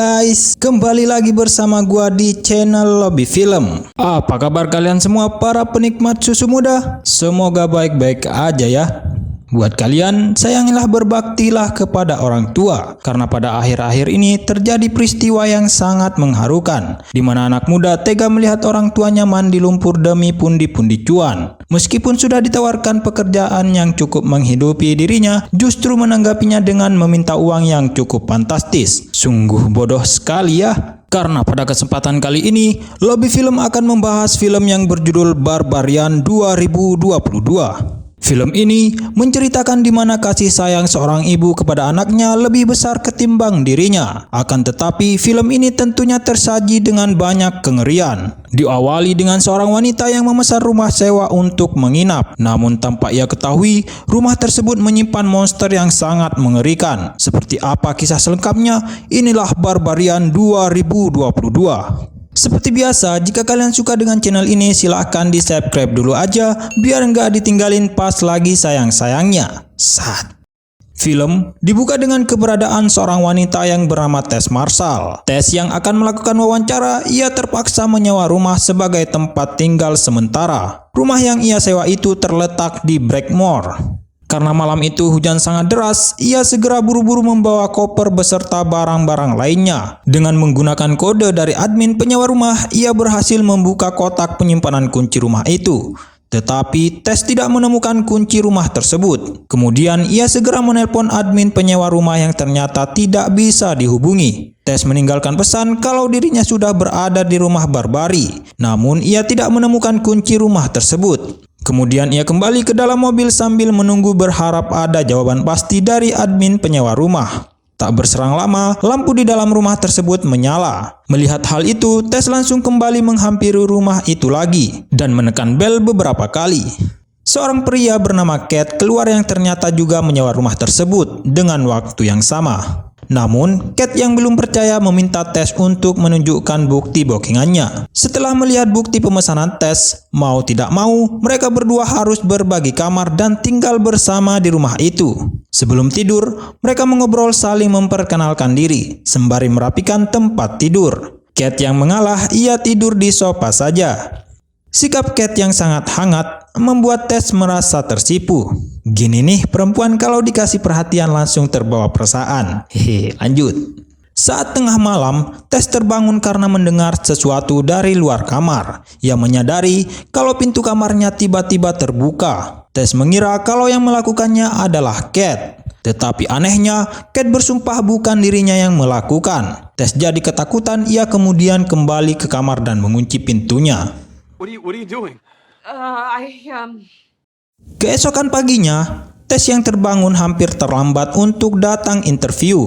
guys, kembali lagi bersama gua di channel Lobby Film. Apa kabar kalian semua para penikmat susu muda? Semoga baik-baik aja ya. Buat kalian, sayangilah berbaktilah kepada orang tua, karena pada akhir-akhir ini terjadi peristiwa yang sangat mengharukan, di mana anak muda tega melihat orang tuanya mandi lumpur demi pundi-pundi cuan. Meskipun sudah ditawarkan pekerjaan yang cukup menghidupi dirinya, justru menanggapinya dengan meminta uang yang cukup fantastis. Sungguh bodoh sekali ya. Karena pada kesempatan kali ini, Lobby Film akan membahas film yang berjudul Barbarian 2022. Film ini menceritakan di mana kasih sayang seorang ibu kepada anaknya lebih besar ketimbang dirinya. Akan tetapi, film ini tentunya tersaji dengan banyak kengerian. Diawali dengan seorang wanita yang memesan rumah sewa untuk menginap. Namun tanpa ia ketahui, rumah tersebut menyimpan monster yang sangat mengerikan. Seperti apa kisah selengkapnya? Inilah Barbarian 2022. Seperti biasa, jika kalian suka dengan channel ini, silahkan di subscribe dulu aja biar nggak ditinggalin pas lagi sayang-sayangnya. Film dibuka dengan keberadaan seorang wanita yang bernama Tess Marshall. Tess yang akan melakukan wawancara, ia terpaksa menyewa rumah sebagai tempat tinggal sementara. Rumah yang ia sewa itu terletak di Blackmore. Karena malam itu hujan sangat deras, ia segera buru-buru membawa koper beserta barang-barang lainnya. Dengan menggunakan kode dari admin penyewa rumah, ia berhasil membuka kotak penyimpanan kunci rumah itu. Tetapi Tess tidak menemukan kunci rumah tersebut. Kemudian ia segera menelpon admin penyewa rumah yang ternyata tidak bisa dihubungi. Tess meninggalkan pesan kalau dirinya sudah berada di rumah Barbari. Namun ia tidak menemukan kunci rumah tersebut. Kemudian ia kembali ke dalam mobil sambil menunggu berharap ada jawaban pasti dari admin penyewa rumah. Tak berserang lama, lampu di dalam rumah tersebut menyala. Melihat hal itu, Tess langsung kembali menghampiri rumah itu lagi dan menekan bel beberapa kali. Seorang pria bernama Cat keluar yang ternyata juga menyewa rumah tersebut dengan waktu yang sama. Namun, Cat yang belum percaya meminta Tess untuk menunjukkan bukti bookingannya. Setelah melihat bukti pemesanan Tess, mau tidak mau, mereka berdua harus berbagi kamar dan tinggal bersama di rumah itu. Sebelum tidur, mereka mengobrol saling memperkenalkan diri, sembari merapikan tempat tidur. Cat yang mengalah, ia tidur di sofa saja. Sikap Cat yang sangat hangat membuat Tess merasa tersipu. Gini nih perempuan kalau dikasih perhatian langsung terbawa perasaan. Lanjut. Saat tengah malam, Tess terbangun karena mendengar sesuatu dari luar kamar. Ia menyadari kalau pintu kamarnya tiba-tiba terbuka. Tess mengira kalau yang melakukannya adalah Cat. Tetapi anehnya, Cat bersumpah bukan dirinya yang melakukan. Tess jadi ketakutan, ia kemudian kembali ke kamar dan mengunci pintunya. What are you doing? Keesokan paginya, Tess yang terbangun hampir terlambat untuk datang interview.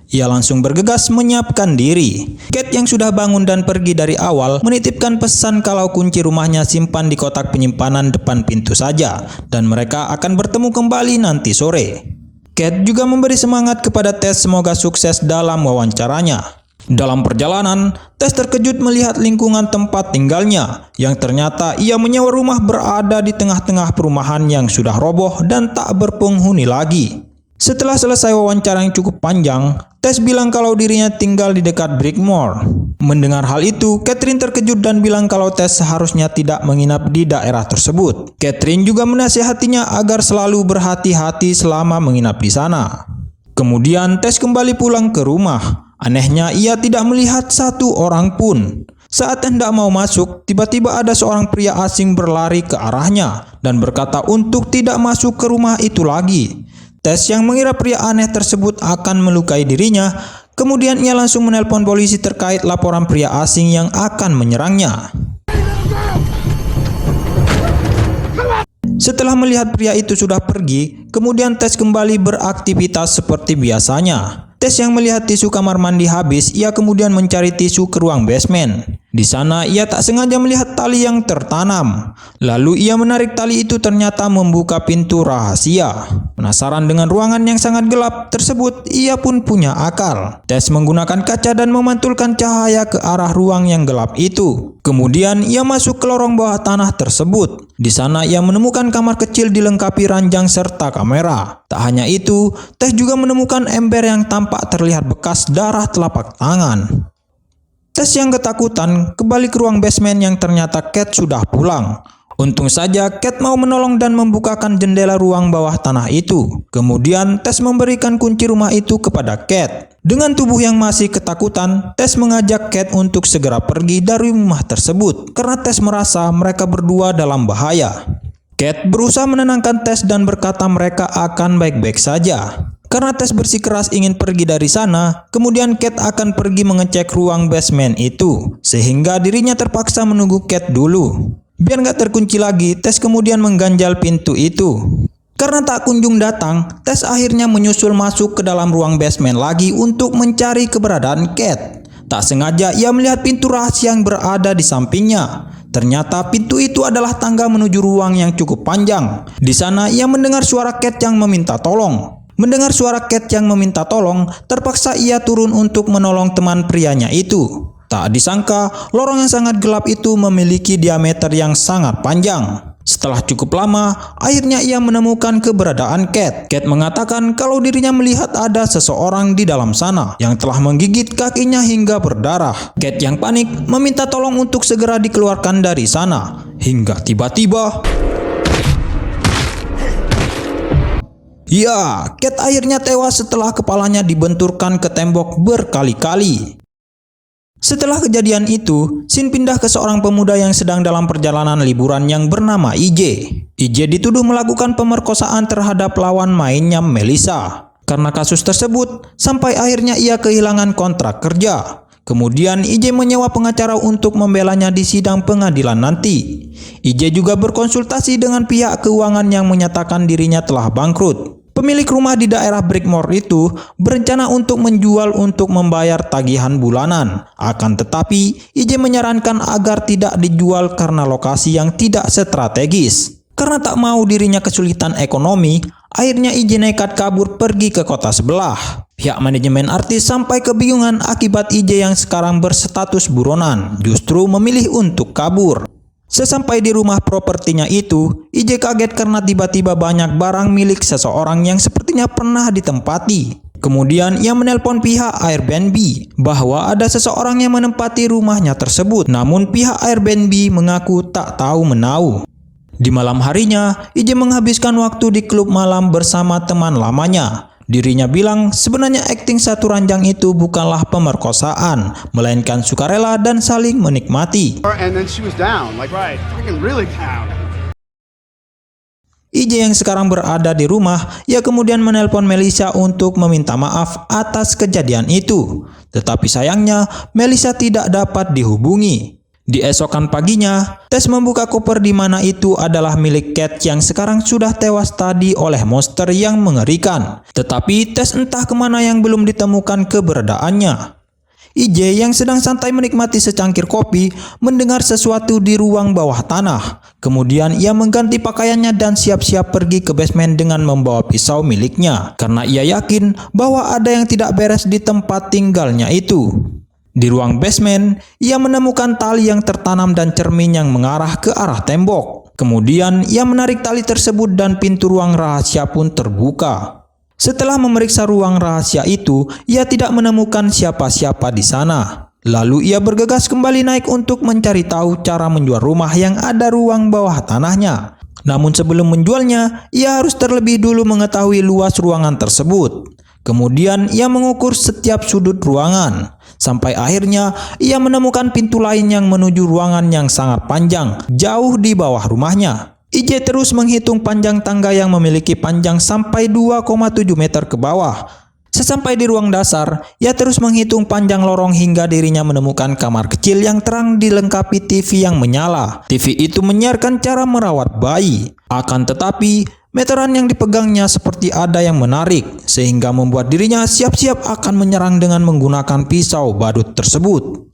Ia langsung bergegas menyiapkan diri. Cat yang sudah bangun dan pergi dari awal menitipkan pesan kalau kunci rumahnya simpan di kotak penyimpanan depan pintu saja dan mereka akan bertemu kembali nanti sore. Cat juga memberi semangat kepada Tess semoga sukses dalam wawancaranya. Dalam perjalanan, Tess terkejut melihat lingkungan tempat tinggalnya, yang ternyata ia menyewa rumah berada di tengah-tengah perumahan yang sudah roboh dan tak berpenghuni lagi. Setelah selesai wawancara yang cukup panjang, Tess bilang kalau dirinya tinggal di dekat Blackmore. Mendengar hal itu, Catherine terkejut dan bilang kalau Tess seharusnya tidak menginap di daerah tersebut. Catherine juga menasihatinya agar selalu berhati-hati selama menginap di sana. Kemudian Tess kembali pulang ke rumah. Anehnya, ia tidak melihat satu orang pun. Saat hendak mau masuk, tiba-tiba ada seorang pria asing berlari ke arahnya dan berkata untuk tidak masuk ke rumah itu lagi. Tess yang mengira pria aneh tersebut akan melukai dirinya, kemudian ia langsung menelpon polisi terkait laporan pria asing yang akan menyerangnya. Setelah melihat pria itu sudah pergi, kemudian Tess kembali beraktivitas seperti biasanya. Tess yang melihat tisu kamar mandi habis, ia kemudian mencari tisu ke ruang basement. Di sana ia tak sengaja melihat tali yang tertanam. Lalu ia menarik tali itu, ternyata membuka pintu rahasia. Penasaran dengan ruangan yang sangat gelap tersebut, ia pun punya akal. Tess menggunakan kaca dan memantulkan cahaya ke arah ruang yang gelap itu. Kemudian ia masuk ke lorong bawah tanah tersebut. Di sana ia menemukan kamar kecil dilengkapi ranjang serta kamera. Tak hanya itu, Tess juga menemukan ember yang tampak terlihat bekas darah telapak tangan. Tess yang ketakutan kembali ke ruang basement yang ternyata Cat sudah pulang. Untung saja Cat mau menolong dan membukakan jendela ruang bawah tanah itu. Kemudian Tess memberikan kunci rumah itu kepada Cat. Dengan tubuh yang masih ketakutan, Tess mengajak Cat untuk segera pergi dari rumah tersebut karena Tess merasa mereka berdua dalam bahaya. Cat berusaha menenangkan Tess dan berkata mereka akan baik-baik saja. Karena Tess bersikeras ingin pergi dari sana, kemudian Cat akan pergi mengecek ruang basement itu, sehingga dirinya terpaksa menunggu Cat dulu. Biar nggak terkunci lagi, Tess kemudian mengganjal pintu itu. Karena tak kunjung datang, Tess akhirnya menyusul masuk ke dalam ruang basement lagi untuk mencari keberadaan Cat. Tak sengaja ia melihat pintu rahasia yang berada di sampingnya. Ternyata pintu itu adalah tangga menuju ruang yang cukup panjang. Di sana ia mendengar suara Cat yang meminta tolong. Mendengar suara Cat yang meminta tolong, terpaksa ia turun untuk menolong teman prianya itu. Tak disangka, lorong yang sangat gelap itu memiliki diameter yang sangat panjang. Setelah cukup lama, akhirnya ia menemukan keberadaan Cat. Cat mengatakan kalau dirinya melihat ada seseorang di dalam sana yang telah menggigit kakinya hingga berdarah. Cat yang panik meminta tolong untuk segera dikeluarkan dari sana. Hingga tiba-tiba... ya, Cat akhirnya tewas setelah kepalanya dibenturkan ke tembok berkali-kali. Setelah kejadian itu, scene pindah ke seorang pemuda yang sedang dalam perjalanan liburan yang bernama IJ. IJ dituduh melakukan pemerkosaan terhadap lawan mainnya Melissa. Karena kasus tersebut, sampai akhirnya ia kehilangan kontrak kerja. Kemudian IJ menyewa pengacara untuk membelanya di sidang pengadilan nanti. IJ juga berkonsultasi dengan pihak keuangan yang menyatakan dirinya telah bangkrut. Pemilik rumah di daerah Brickmore itu berencana untuk menjual untuk membayar tagihan bulanan. Akan tetapi, IJ menyarankan agar tidak dijual karena lokasi yang tidak strategis. Karena tak mau dirinya kesulitan ekonomi, akhirnya IJ nekat kabur pergi ke kota sebelah. Pihak manajemen artis sampai kebingungan akibat IJ yang sekarang berstatus buronan, justru memilih untuk kabur. Sesampai di rumah propertinya itu, IJ kaget karena tiba-tiba banyak barang milik seseorang yang sepertinya pernah ditempati. Kemudian ia menelpon pihak Airbnb bahwa ada seseorang yang menempati rumahnya tersebut. Namun pihak Airbnb mengaku tak tahu menau. Di malam harinya, IJ menghabiskan waktu di klub malam bersama teman lamanya. Dirinya bilang sebenarnya akting satu ranjang itu bukanlah pemerkosaan, melainkan sukarela dan saling menikmati. IJ yang sekarang berada di rumah, ia kemudian menelpon Melissa untuk meminta maaf atas kejadian itu. Tetapi sayangnya, Melissa tidak dapat dihubungi. Di esokan paginya, Tess membuka koper di mana itu adalah milik Cat yang sekarang sudah tewas tadi oleh monster yang mengerikan. Tetapi Tess entah kemana yang belum ditemukan keberadaannya. IJ yang sedang santai menikmati secangkir kopi mendengar sesuatu di ruang bawah tanah. Kemudian ia mengganti pakaiannya dan siap-siap pergi ke basement dengan membawa pisau miliknya. Karena ia yakin bahwa ada yang tidak beres di tempat tinggalnya itu. Di ruang basement, ia menemukan tali yang tertanam dan cermin yang mengarah ke arah tembok. Kemudian, ia menarik tali tersebut dan pintu ruang rahasia pun terbuka. Setelah memeriksa ruang rahasia itu, ia tidak menemukan siapa-siapa di sana. Lalu ia bergegas kembali naik untuk mencari tahu cara menjual rumah yang ada ruang bawah tanahnya. Namun sebelum menjualnya, ia harus terlebih dulu mengetahui luas ruangan tersebut. Kemudian ia mengukur setiap sudut ruangan. Sampai akhirnya ia menemukan pintu lain yang menuju ruangan yang sangat panjang, jauh di bawah rumahnya. IJ terus menghitung panjang tangga yang memiliki panjang sampai 2,7 meter ke bawah. Sesampai di ruang dasar, ia terus menghitung panjang lorong hingga dirinya menemukan kamar kecil yang terang dilengkapi TV yang menyala. TV itu menyiarkan cara merawat bayi. Akan tetapi, meteran yang dipegangnya seperti ada yang menarik, sehingga membuat dirinya siap-siap akan menyerang dengan menggunakan pisau badut tersebut.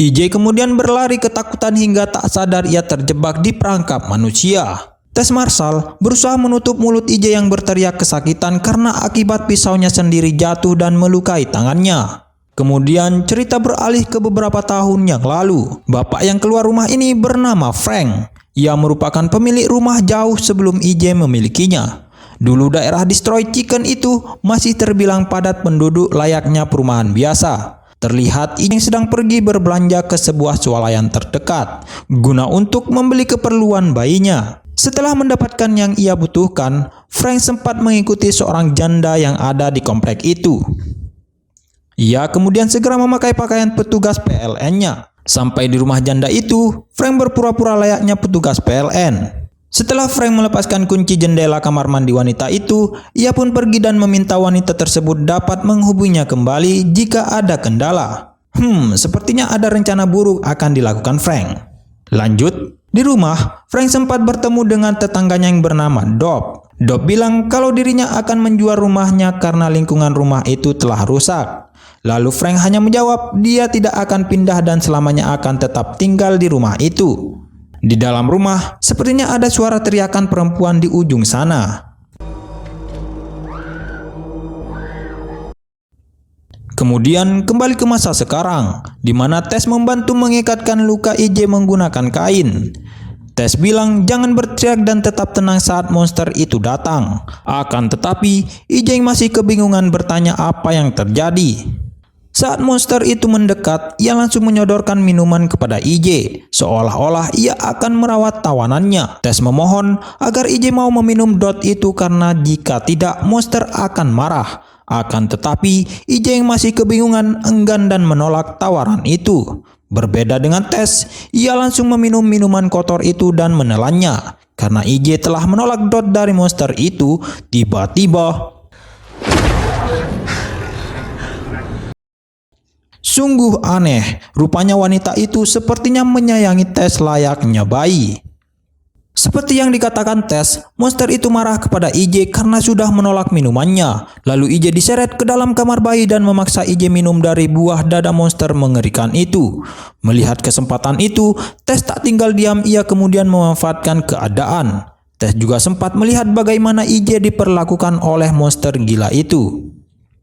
IJ kemudian berlari ketakutan hingga tak sadar ia terjebak di perangkap manusia. Tess Marshall berusaha menutup mulut IJ yang berteriak kesakitan karena akibat pisaunya sendiri jatuh dan melukai tangannya. Kemudian cerita beralih ke beberapa tahun yang lalu. Bapak yang keluar rumah ini bernama Frank. Ia merupakan pemilik rumah jauh sebelum IJ memilikinya. Dulu daerah Destroy Chicken itu masih terbilang padat penduduk layaknya perumahan biasa. Terlihat IJ sedang pergi berbelanja ke sebuah swalayan terdekat guna untuk membeli keperluan bayinya. Setelah mendapatkan yang ia butuhkan, Frank sempat mengikuti seorang janda yang ada di komplek itu. Ia kemudian segera memakai pakaian petugas PLN-nya. Sampai di rumah janda itu, Frank berpura-pura layaknya petugas PLN. Setelah Frank melepaskan kunci jendela kamar mandi wanita itu, ia pun pergi dan meminta wanita tersebut dapat menghubunginya kembali jika ada kendala. Sepertinya ada rencana buruk akan dilakukan Frank. Lanjut, di rumah, Frank sempat bertemu dengan tetangganya yang bernama Dob. Dob bilang kalau dirinya akan menjual rumahnya karena lingkungan rumah itu telah rusak. Lalu Frank hanya menjawab dia tidak akan pindah dan selamanya akan tetap tinggal di rumah itu. Di dalam rumah, sepertinya ada suara teriakan perempuan di ujung sana. Kemudian kembali ke masa sekarang, di mana Tess membantu mengikatkan luka IJ menggunakan kain. Tess bilang jangan berteriak dan tetap tenang saat monster itu datang. Akan tetapi, IJ masih kebingungan bertanya apa yang terjadi. Saat monster itu mendekat, ia langsung menyodorkan minuman kepada IJ, seolah-olah ia akan merawat tawanannya. Tess memohon agar IJ mau meminum dot itu karena jika tidak, monster akan marah. Akan tetapi, IJ yang masih kebingungan enggan dan menolak tawaran itu. Berbeda dengan Tess, ia langsung meminum minuman kotor itu dan menelannya. Karena IJ telah menolak dot dari monster itu, tiba-tiba sungguh aneh, rupanya wanita itu sepertinya menyayangi Tess layaknya bayi. Seperti yang dikatakan Tess, monster itu marah kepada IJ karena sudah menolak minumannya. Lalu IJ diseret ke dalam kamar bayi dan memaksa IJ minum dari buah dada monster mengerikan itu. Melihat kesempatan itu, Tess tak tinggal diam, ia kemudian memanfaatkan keadaan. Tess juga sempat melihat bagaimana IJ diperlakukan oleh monster gila itu.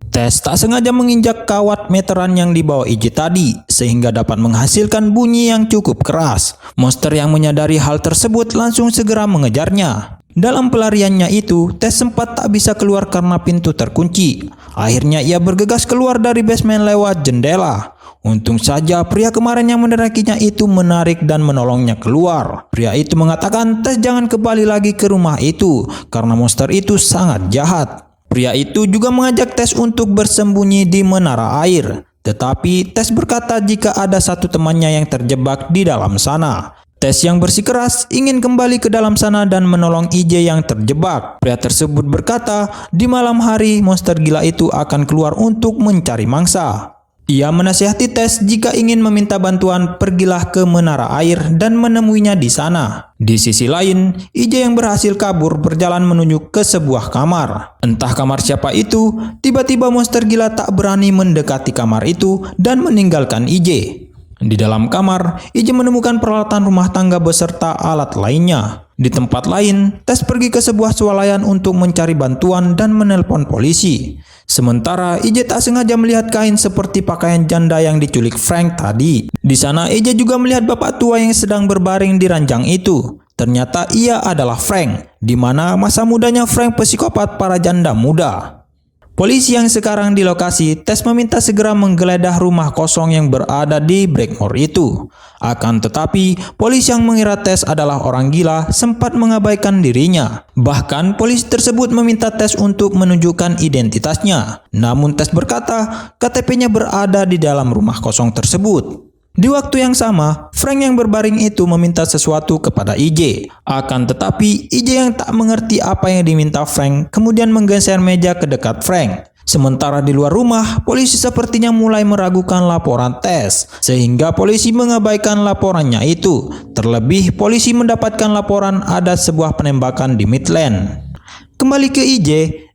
Tess tak sengaja menginjak kawat meteran yang dibawa IJ tadi, sehingga dapat menghasilkan bunyi yang cukup keras. Monster yang menyadari hal tersebut langsung segera mengejarnya. Dalam pelariannya itu, Tess sempat tak bisa keluar karena pintu terkunci. Akhirnya ia bergegas keluar dari basement lewat jendela. Untung saja pria kemarin yang menderakinya itu menarik dan menolongnya keluar. Pria itu mengatakan Tess jangan kembali lagi ke rumah itu, karena monster itu sangat jahat. Pria itu juga mengajak Tess untuk bersembunyi di menara air. Tetapi Tess berkata jika ada satu temannya yang terjebak di dalam sana. Tess yang bersikeras ingin kembali ke dalam sana dan menolong IJ yang terjebak. Pria tersebut berkata di malam hari monster gila itu akan keluar untuk mencari mangsa. Ia menasihati Tess jika ingin meminta bantuan pergilah ke menara air dan menemuinya di sana. Di sisi lain, IJ yang berhasil kabur berjalan menuju ke sebuah kamar. Entah kamar siapa itu, tiba-tiba monster gila tak berani mendekati kamar itu dan meninggalkan IJ. Di dalam kamar, IJ menemukan peralatan rumah tangga beserta alat lainnya. Di tempat lain, Tess pergi ke sebuah swalayan untuk mencari bantuan dan menelpon polisi. Sementara IJ tak sengaja melihat kain seperti pakaian janda yang diculik Frank tadi. Di sana IJ juga melihat bapak tua yang sedang berbaring di ranjang itu. Ternyata ia adalah Frank, di mana masa mudanya Frank psikopat para janda muda. Polisi yang sekarang di lokasi, Tess meminta segera menggeledah rumah kosong yang berada di Blackmore itu. Akan tetapi, polisi yang mengira Tess adalah orang gila sempat mengabaikan dirinya. Bahkan, polisi tersebut meminta Tess untuk menunjukkan identitasnya. Namun Tess berkata, KTP-nya berada di dalam rumah kosong tersebut. Di waktu yang sama, Frank yang berbaring itu meminta sesuatu kepada IJ. Akan tetapi, IJ yang tak mengerti apa yang diminta Frank kemudian menggeser meja ke dekat Frank. Sementara di luar rumah, polisi sepertinya mulai meragukan laporan Tess, sehingga polisi mengabaikan laporannya itu. Terlebih, polisi mendapatkan laporan ada sebuah penembakan di Midland. Kembali ke IJ,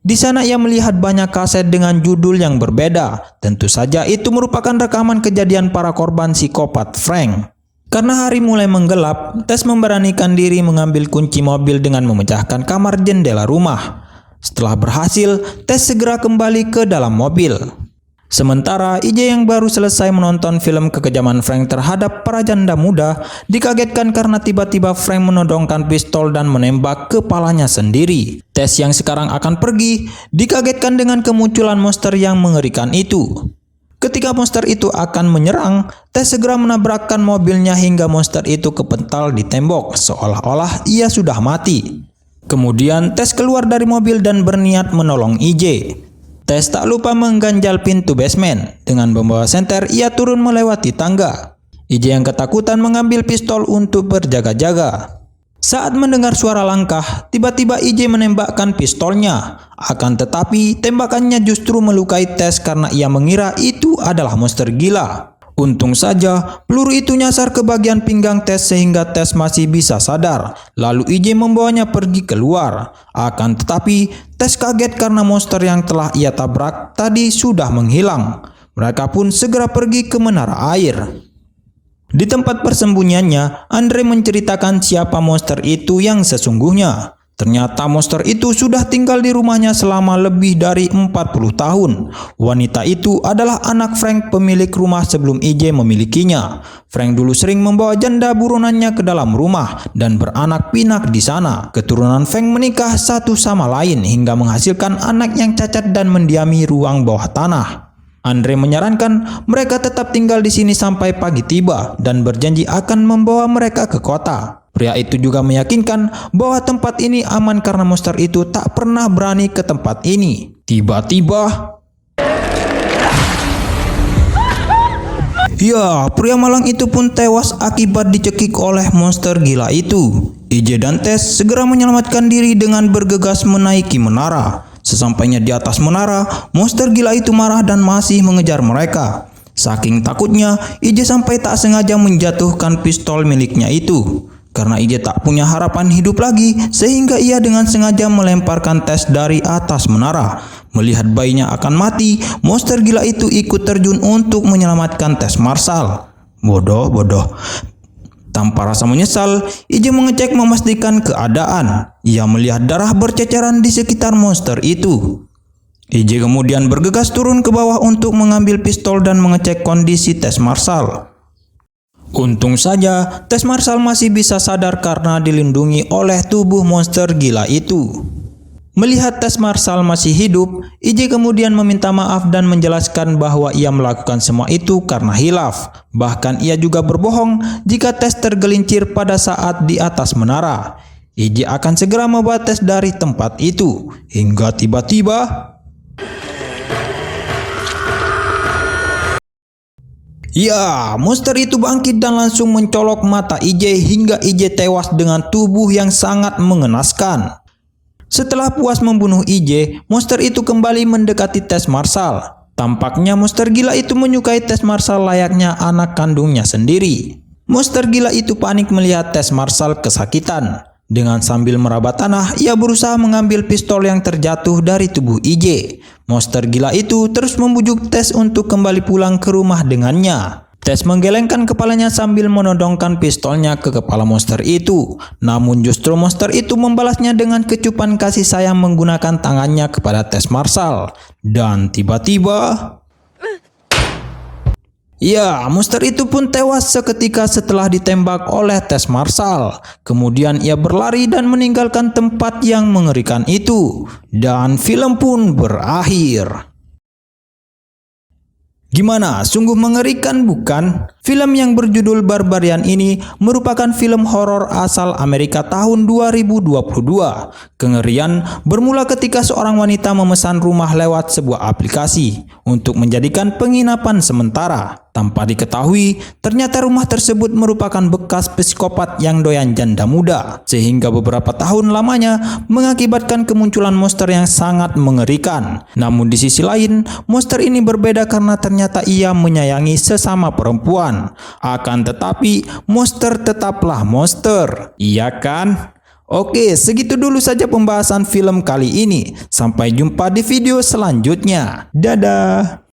Di sana ia melihat banyak kaset dengan judul yang berbeda. Tentu saja itu merupakan rekaman kejadian para korban psikopat Frank. Karena hari mulai menggelap, Tess memberanikan diri mengambil kunci mobil dengan memecahkan kamar jendela rumah. Setelah berhasil, Tess segera kembali ke dalam mobil. Sementara IJ yang baru selesai menonton film kekejaman Frank terhadap para janda muda dikagetkan karena tiba-tiba Frank menodongkan pistol dan menembak kepalanya sendiri. Tess yang sekarang akan pergi dikagetkan dengan kemunculan monster yang mengerikan itu. Ketika monster itu akan menyerang, Tess segera menabrakkan mobilnya hingga monster itu kepental di tembok seolah-olah ia sudah mati. Kemudian Tess keluar dari mobil dan berniat menolong IJ. Tess tak lupa mengganjal pintu basement. Dengan membawa senter, ia turun melewati tangga. IJ yang ketakutan mengambil pistol untuk berjaga-jaga. Saat mendengar suara langkah, tiba-tiba IJ menembakkan pistolnya. Akan tetapi, tembakannya justru melukai Tess karena ia mengira itu adalah monster gila. Untung saja, peluru itu nyasar ke bagian pinggang Tess sehingga Tess masih bisa sadar. Lalu IJ membawanya pergi keluar. Akan tetapi, Tess kaget karena monster yang telah ia tabrak tadi sudah menghilang. Mereka pun segera pergi ke menara air. Di tempat persembunyiannya, Andre menceritakan siapa monster itu yang sesungguhnya. Ternyata monster itu sudah tinggal di rumahnya selama lebih dari 40 tahun. Wanita itu adalah anak Frank, pemilik rumah sebelum IJ memilikinya. Frank dulu sering membawa janda buronannya ke dalam rumah dan beranak pinak di sana. Keturunan Frank menikah satu sama lain hingga menghasilkan anak yang cacat dan mendiami ruang bawah tanah. Andre menyarankan mereka tetap tinggal di sini sampai pagi tiba dan berjanji akan membawa mereka ke kota. Pria itu juga meyakinkan bahwa tempat ini aman karena monster itu tak pernah berani ke tempat ini. Tiba-tiba, ya, pria malang itu pun tewas akibat dicekik oleh monster gila itu. IJ dan Tess segera menyelamatkan diri dengan bergegas menaiki menara. Sesampainya di atas menara, monster gila itu marah dan masih mengejar mereka. Saking takutnya, IJ sampai tak sengaja menjatuhkan pistol miliknya itu. Karena IJ tak punya harapan hidup lagi, sehingga ia dengan sengaja melemparkan Tess dari atas menara. Melihat bayinya akan mati, monster gila itu ikut terjun untuk menyelamatkan Tess Marshall. Bodoh. Tanpa rasa menyesal, IJ mengecek memastikan keadaan. Ia melihat darah berceceran di sekitar monster itu. IJ kemudian bergegas turun ke bawah untuk mengambil pistol dan mengecek kondisi Tess Marshall. Untung saja, Tess Marshall masih bisa sadar karena dilindungi oleh tubuh monster gila itu. Melihat Tess Marshall masih hidup, IJ kemudian meminta maaf dan menjelaskan bahwa ia melakukan semua itu karena hilaf. Bahkan ia juga berbohong jika Tess tergelincir pada saat di atas menara. IJ akan segera membawa Tess dari tempat itu. Hingga tiba-tiba, ya, monster itu bangkit dan langsung mencolok mata IJ hingga IJ tewas dengan tubuh yang sangat mengenaskan. Setelah puas membunuh IJ, monster itu kembali mendekati Tess Marshall. Tampaknya monster gila itu menyukai Tess Marshall layaknya anak kandungnya sendiri. Monster gila itu panik melihat Tess Marshall kesakitan. Dengan sambil meraba tanah, ia berusaha mengambil pistol yang terjatuh dari tubuh IJ. Monster gila itu terus membujuk Tess untuk kembali pulang ke rumah dengannya. Tess menggelengkan kepalanya sambil menodongkan pistolnya ke kepala monster itu. Namun justru monster itu membalasnya dengan kecupan kasih sayang menggunakan tangannya kepada Tess Marshall. Dan tiba-tiba, ya, monster itu pun tewas seketika setelah ditembak oleh Tess Marshall. Kemudian ia berlari dan meninggalkan tempat yang mengerikan itu. Dan film pun berakhir. Gimana? Sungguh mengerikan bukan? Film yang berjudul Barbarian ini merupakan film horor asal Amerika tahun 2022. Kengerian bermula ketika seorang wanita memesan rumah lewat sebuah aplikasi untuk menjadikan penginapan sementara. Tanpa diketahui, ternyata rumah tersebut merupakan bekas psikopat yang doyan janda muda, sehingga beberapa tahun lamanya mengakibatkan kemunculan monster yang sangat mengerikan. Namun di sisi lain, monster ini berbeda karena ternyata ia menyayangi sesama perempuan. Akan tetapi, monster tetaplah monster, iya kan? Oke, segitu dulu saja pembahasan film kali ini. Sampai jumpa di video selanjutnya. Dadah.